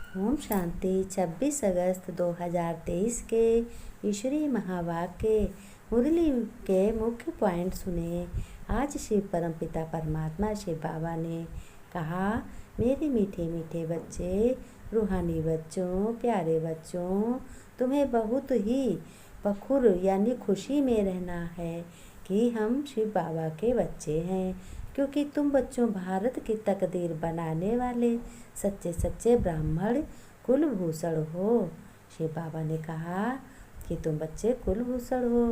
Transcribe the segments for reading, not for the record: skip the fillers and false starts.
ओम शांति। 26 अगस्त 2023 के ईश्वरीय महावाक्य मुरली के मुख्य पॉइंट सुने। आज शिव परमपिता परमात्मा शिव बाबा ने कहा, मेरे मीठे मीठे बच्चे, रूहानी बच्चों, प्यारे बच्चों, तुम्हें बहुत ही फखुर यानी खुशी में रहना है कि हम शिव बाबा के बच्चे हैं, क्योंकि तुम बच्चों भारत की तकदीर बनाने वाले सच्चे सच्चे ब्राह्मण कुलभूषण हो। शिव बाबा ने कहा कि तुम बच्चे कुलभूषण हो।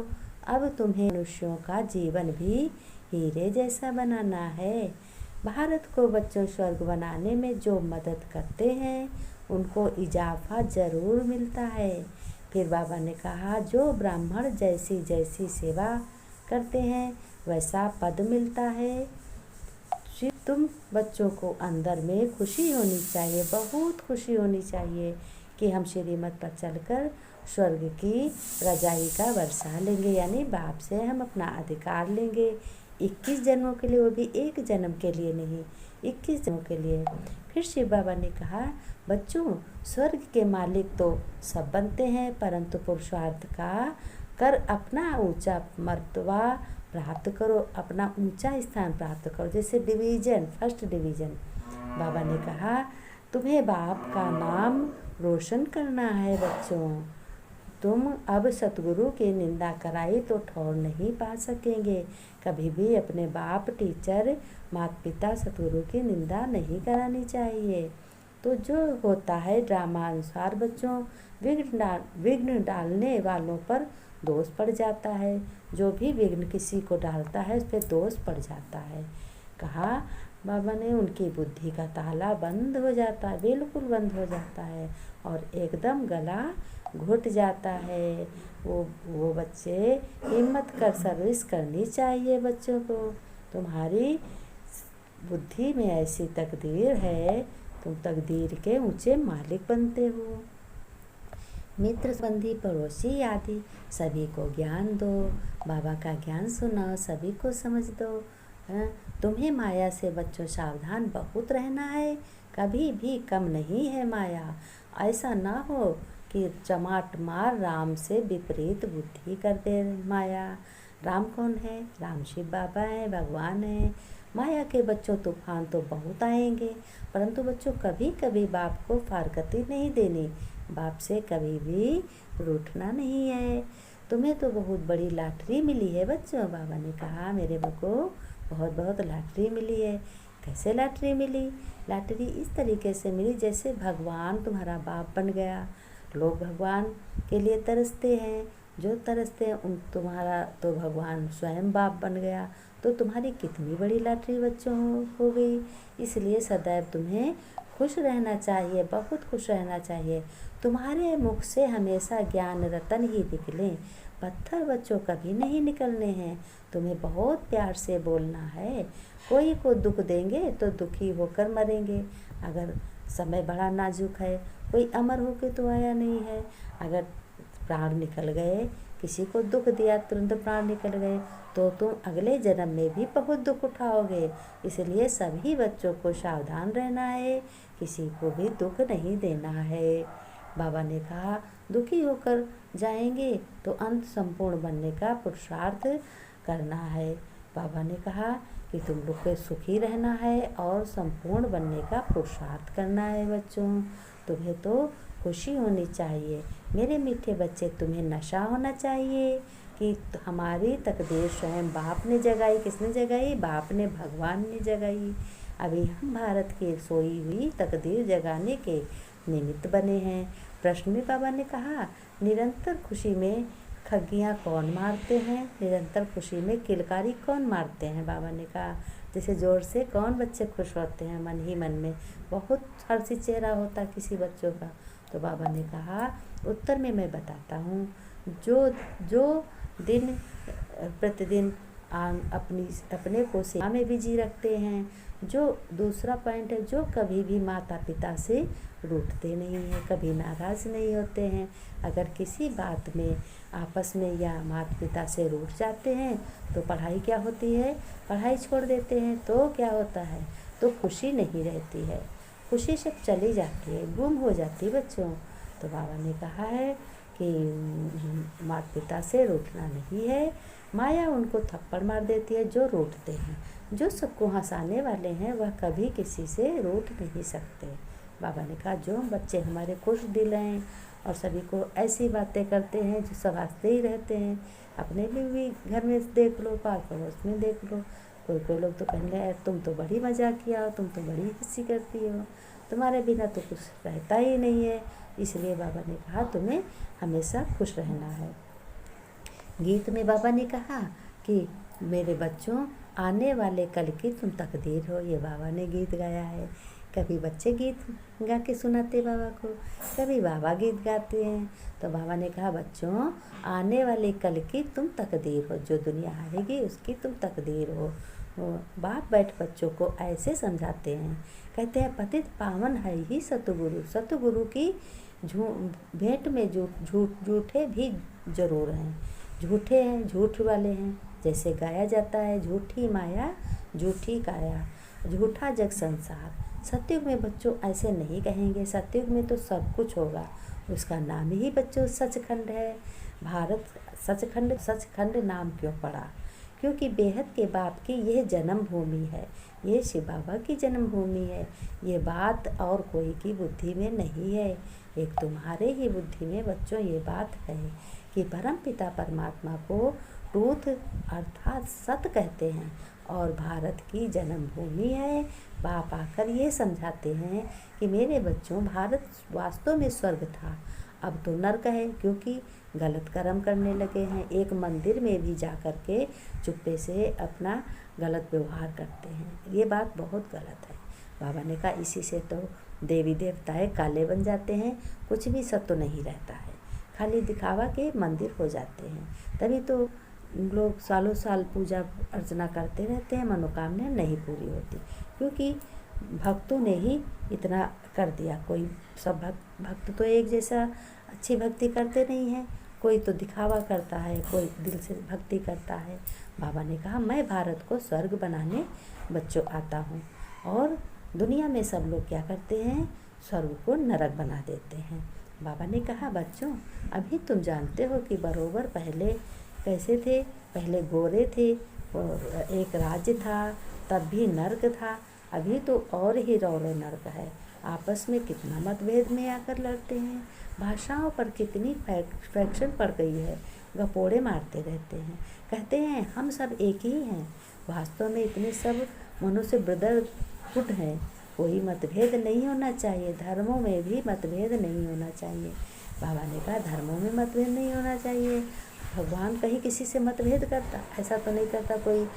अब तुम्हें मनुष्यों का जीवन भी हीरे जैसा बनाना है। भारत को बच्चों स्वर्ग बनाने में जो मदद करते हैं उनको इजाफा जरूर मिलता है। फिर बाबा ने कहा, जो ब्राह्मण जैसी जैसी सेवा करते हैं वैसा पद मिलता है। तुम बच्चों को अंदर में खुशी होनी चाहिए, बहुत खुशी होनी चाहिए कि हम श्रीमत पर चलकर स्वर्ग की रजाई का वर्षा लेंगे, यानी बाप से हम अपना अधिकार लेंगे 21 जन्मों के लिए, वो भी एक जन्म के लिए नहीं, 21 जन्मों के लिए। फिर शिव बाबा ने कहा, बच्चों स्वर्ग के मालिक तो सब बनते हैं, परंतु पुरुषार्थ का कर अपना ऊंचा मर्तबा प्राप्त करो, अपना ऊंचा स्थान प्राप्त करो, जैसे डिवीजन, फर्स्ट डिवीजन। बाबा ने कहा, तुम्हें बाप का नाम रोशन करना है बच्चों। तुम अब सतगुरु की निंदा कराई तो ठौर नहीं पा सकेंगे। कभी भी अपने बाप, टीचर, माता पिता, सतगुरु की निंदा नहीं करानी चाहिए। तो जो होता है ड्रामा अनुसार बच्चों, विघ्न डालने वालों पर दोष पड़ जाता है। जो भी विघ्न किसी को डालता है उस पर दोष पड़ जाता है। कहा बाबा ने, उनकी बुद्धि का ताला बंद हो जाता है, बिल्कुल बंद हो जाता है और एकदम गला घुट जाता है। वो बच्चे हिम्मत कर सर्विस करनी चाहिए बच्चों को। तुम्हारी बुद्धि में ऐसी तकदीर है, तुम तकदीर के ऊंचे मालिक बनते हो। मित्र, संबंधी, पड़ोसी आदि सभी को ज्ञान दो। बाबा का ज्ञान सुनाओ, सभी को समझ दो। तुम्हें माया से बच्चों सावधान बहुत रहना है, कभी भी कम नहीं है माया। ऐसा ना हो कि चमाट मार राम से विपरीत बुद्धि कर दे माया। राम कौन है? राम शिव बाबा है, भगवान है। माया के बच्चों तूफान तो बहुत आएंगे, परंतु बच्चों कभी कभी बाप को फारकती नहीं देनी, बाप से कभी भी रूठना नहीं है। तुम्हें तो बहुत बड़ी लॉटरी मिली है बच्चों। बाबा ने कहा, मेरे बच्चों बहुत बहुत लॉटरी मिली है। कैसे लॉटरी मिली? लॉटरी इस तरीके से मिली जैसे भगवान तुम्हारा बाप बन गया। लोग भगवान के लिए तरसते हैं, जो तरसते हैं उन तुम्हारा तो भगवान स्वयं बाप बन गया। तो तुम्हारी कितनी बड़ी लॉटरी बच्चों हो गई। इसलिए सदैव तुम्हें खुश रहना चाहिए, बहुत खुश रहना चाहिए। तुम्हारे मुख से हमेशा ज्ञान रतन ही निकले, पत्थर बच्चों कभी नहीं निकलने हैं। तुम्हें बहुत प्यार से बोलना है। कोई को दुख देंगे तो दुखी होकर मरेंगे। अगर समय बड़ा नाजुक है, कोई अमर होकर तो आया नहीं है। अगर प्राण निकल गए, किसी को दुख दिया तुरंत प्राण निकल गए, तो तुम अगले जन्म में भी बहुत दुख उठाओगे। इसलिए सभी बच्चों को सावधान रहना है, किसी को भी दुख नहीं देना है। बाबा ने कहा, दुखी होकर जाएंगे तो अंत संपूर्ण बनने का पुरुषार्थ करना है। बाबा ने कहा कि तुम लोग को सुखी रहना है और संपूर्ण बनने का पुरुषार्थ करना है बच्चों। तुम्हें तो खुशी होनी चाहिए मेरे मीठे बच्चे, तुम्हें नशा होना चाहिए कि हमारी तकदीर स्वयं बाप ने जगाई। किसने जगाई? बाप ने, भगवान ने जगाई। अभी हम भारत की सोई हुई तकदीर जगाने के निमित्त बने हैं। प्रश्न में बाबा ने कहा, निरंतर खुशी में खग्गियाँ कौन मारते हैं? निरंतर खुशी में किलकारी कौन मारते हैं? बाबा ने कहा, जैसे जोर से कौन बच्चे खुश होते हैं? मन ही मन में बहुत हर्षित चेहरा होता है किसी बच्चों का। तो बाबा ने कहा, उत्तर में मैं बताता हूँ, जो दिन प्रतिदिन अपने को सेवा में बिजी रखते हैं। जो दूसरा पॉइंट है, जो कभी भी माता पिता से रूठते नहीं हैं, कभी नाराज़ नहीं होते हैं। अगर किसी बात में आपस में या माता पिता से रूठ जाते हैं तो पढ़ाई क्या होती है? पढ़ाई छोड़ देते हैं तो क्या होता है? तो खुशी नहीं रहती है। खुशी सब चली जाती है, गुम हो जाती है बच्चों। तो बाबा ने कहा है कि माता पिता से रूठना नहीं है, माया उनको थप्पड़ मार देती है जो रूठते हैं। जो सबको हंसाने वाले हैं वह कभी किसी से रूठ नहीं सकते। बाबा ने कहा जो बच्चे हमारे खुश दिल हैं और सभी को ऐसी बातें करते हैं जो सब हंसते ही रहते हैं, अपने लिए भी घर में देख लो, पास पड़ोस में देख लो, कोई कोई लोग तो कहेंगे तुम तो बड़ी मजाक किया हो, तुम तो बड़ी हंसी करती हो, तुम्हारे बिना तो कुछ रहता ही नहीं है। इसलिए बाबा ने कहा तुम्हें हमेशा खुश रहना है। गीत में बाबा ने कहा कि मेरे बच्चों आने वाले कल की तुम तकदीर हो, ये बाबा ने गीत गाया है। कभी बच्चे गीत गा के सुनाते बाबा को, कभी बाबा गीत गाते हैं। तो बाबा ने कहा बच्चों आने वाले कल की तुम तकदीर हो, जो दुनिया आएगी उसकी तुम तकदीर हो। बाप बैठ बच्चों को ऐसे समझाते हैं, कहते हैं पतित पावन है ही सतगुरु, सतगुरु की भेंट में झूठे भी जरूर हैं, झूठे हैं, झूठ वाले हैं। जैसे गाया जाता है झूठी माया झूठी काया, झूठा जग संसार। सतयुग में बच्चों ऐसे नहीं कहेंगे, सतयुग में तो सब कुछ होगा। उसका नाम ही बच्चों सचखंड है। भारत सचखंड नाम क्यों पड़ा? क्योंकि बेहद के बाप की यह जन्म भूमि है, ये शिव बाबा की जन्म भूमि है। ये बात और कोई की बुद्धि में नहीं है, एक तुम्हारे ही बुद्धि में बच्चों ये बात है कि परम पिता परमात्मा को ट्रूथ अर्थात सत्य कहते हैं और भारत की जन्मभूमि है। बाप आकर ये समझाते हैं कि मेरे बच्चों भारत वास्तव में स्वर्ग था, अब तो नर्क है, क्योंकि गलत कर्म करने लगे हैं। एक मंदिर में भी जा कर के चुप्पे से अपना गलत व्यवहार करते हैं, ये बात बहुत गलत है। बाबा ने कहा इसी से तो देवी देवताएं काले बन जाते हैं, कुछ भी सत्य नहीं रहता है, खाली दिखावा के मंदिर हो जाते हैं। तभी तो लोग सालों साल पूजा अर्चना करते रहते हैं, मनोकामना नहीं पूरी होती, क्योंकि भक्तों ने ही इतना कर दिया। कोई सब भक्त तो एक जैसा अच्छी भक्ति करते नहीं हैं, कोई तो दिखावा करता है, कोई दिल से भक्ति करता है। बाबा ने कहा मैं भारत को स्वर्ग बनाने बच्चों आता हूँ, और दुनिया में सब लोग क्या करते हैं, स्वर्ग को नरक बना देते हैं। बाबा ने कहा बच्चों अभी तुम जानते हो कि बरोबर पहले कैसे थे, पहले गोरे थे, एक राज्य था, तब भी नर्क था, अभी तो और ही रौरो नर्क है। आपस में कितना मतभेद में आकर लड़ते हैं, भाषाओं पर कितनी फ्रैक्शन पड़ गई है, गपोड़े मारते रहते हैं, कहते हैं हम सब एक ही हैं। वास्तव में इतने सब मनुष्य ब्रदरहुड हैं, कोई मतभेद नहीं होना चाहिए, धर्मों में भी मतभेद नहीं होना चाहिए। बाबा ने कहा धर्मों में मतभेद नहीं होना चाहिए, भगवान कहीं किसी से मतभेद करता? ऐसा तो नहीं करता कोई,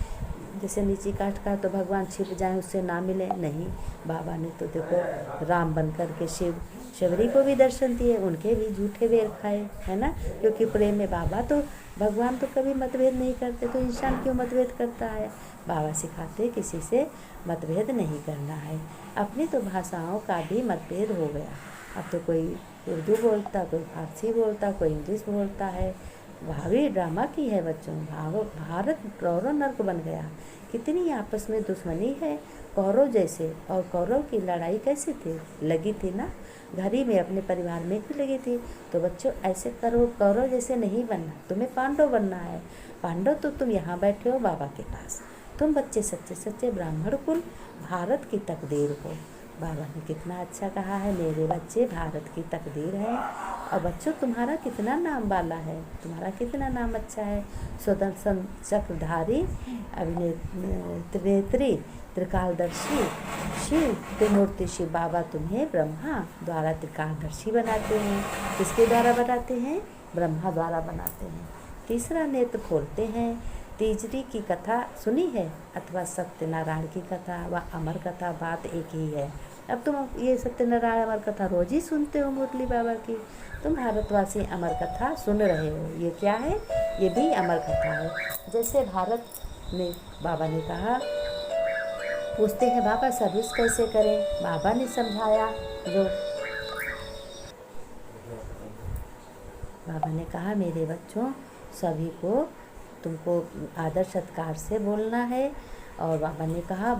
जैसे नीची कास्ट का तो भगवान छिप जाए उससे ना मिले, नहीं। बाबा ने तो देखो राम बन कर के शिवरी को भी दर्शन दिए, उनके भी झूठे बेर खाए, है ना, क्योंकि प्रेम में बाबा तो भगवान तो कभी मतभेद नहीं करते, तो इंसान क्यों मतभेद करता है? बाबा सिखाते किसी से मतभेद नहीं करना है। अपनी तो भाषाओं का भी मतभेद हो गया, अब तो कोई उर्दू बोलता, कोई फारसी बोलता, कोई इंग्लिश बोलता है। भावी ड्रामा की है बच्चों, भारत कौरव नर्क बन गया। कितनी आपस में दुश्मनी है, कौरव जैसे। और कौरव की लड़ाई कैसी थी, लगी थी ना, घर ही में अपने परिवार में भी लगी थी। तो बच्चों ऐसे करो, कौरव जैसे नहीं बनना, तुम्हें पांडव बनना है। पांडव तो तुम यहाँ बैठे हो बाबा के पास, तुम बच्चे सच्चे सच्चे ब्राह्मण कुल, भारत की तकदीर हो। बाबा ने कितना अच्छा कहा है, मेरे बच्चे भारत की तकदीर है। और बच्चों तुम्हारा कितना नाम वाला है, तुम्हारा कितना नाम अच्छा है। स्वतंत्र चक्रधारी, अभिनेत्री, त्रिकालदर्शी, शिव त्रिमूर्ति शिव बाबा तुम्हें ब्रह्मा द्वारा त्रिकालदर्शी बनाते हैं। किसके द्वारा बनाते हैं? ब्रह्मा द्वारा बनाते हैं। तीसरा नेत्र खोलते हैं। तीजरी की कथा सुनी है, अथवा सत्यनारायण की कथा व अमर कथा, बात एक ही है। अब तुम ये सत्यनारायण अमर कथा रोज ही सुनते हो मुरली बाबा की, तुम भारतवासी अमर कथा सुन रहे हो। ये क्या है? ये भी अमर कथा है। जैसे भारत में बाबा ने कहा, पूछते हैं बाबा सर्विस कैसे करें, बाबा ने समझाया। जो बाबा ने कहा मेरे बच्चों सभी को तुमको आदर सत्कार से बोलना है, और बाबा ने कहा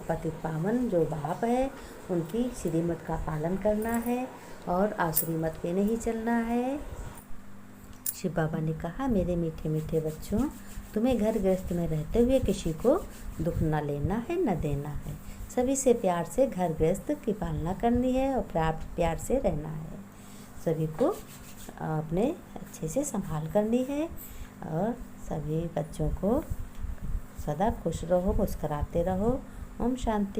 पतित पावन जो बाप है उनकी श्रीमत का पालन करना है और आसुरी मत पे नहीं चलना है। शिव बाबा ने कहा मेरे मीठे मीठे बच्चों, तुम्हें घर गृहस्थ में रहते हुए किसी को दुख न लेना है न देना है। सभी से प्यार से घर गृहस्थ की पालना करनी है और प्यार से रहना है। सभी को अपने अच्छे से संभाल करनी है और सभी बच्चों को सदा खुश रहो, मुस्कुराते रहो। ओम शांति।